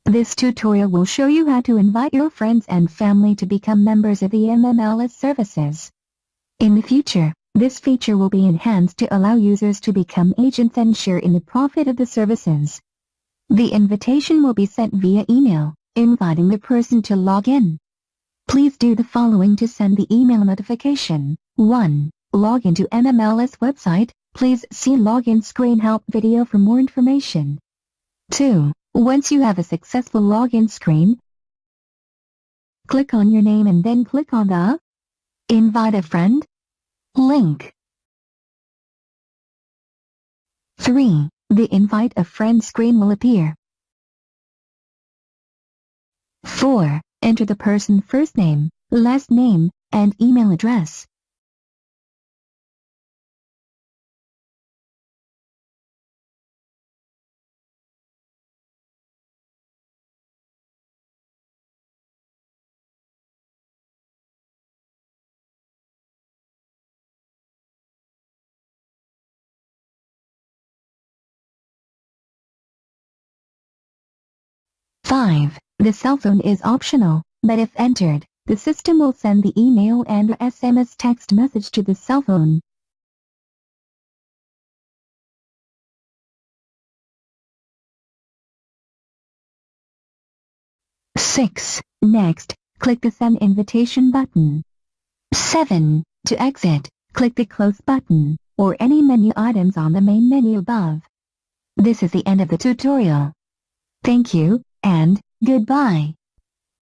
This tutorial will show you how to invite your friends and family to become members of the MMLS services. In the future, this feature will be enhanced to allow users to become agents and share in the profit of the services. The invitation will be sent via email, inviting the person to log in. Please do the following to send the email notification. 1. Log into MMLS website. Please see login screen help video for more information. 2. Once you have a successful login screen, click on your name and then click on the Invite a Friend link. 3. The Invite a Friend screen will appear. 4. Enter the person's first name, last name, and email address. 5. The cell phone is optional, but if entered, the system will send the email and SMS text message to the cell phone. 6. Next, click the Send Invitation button. 7. To exit, click the Close button, or any menu items on the main menu above. This is the end of the tutorial. Thank you, and goodbye.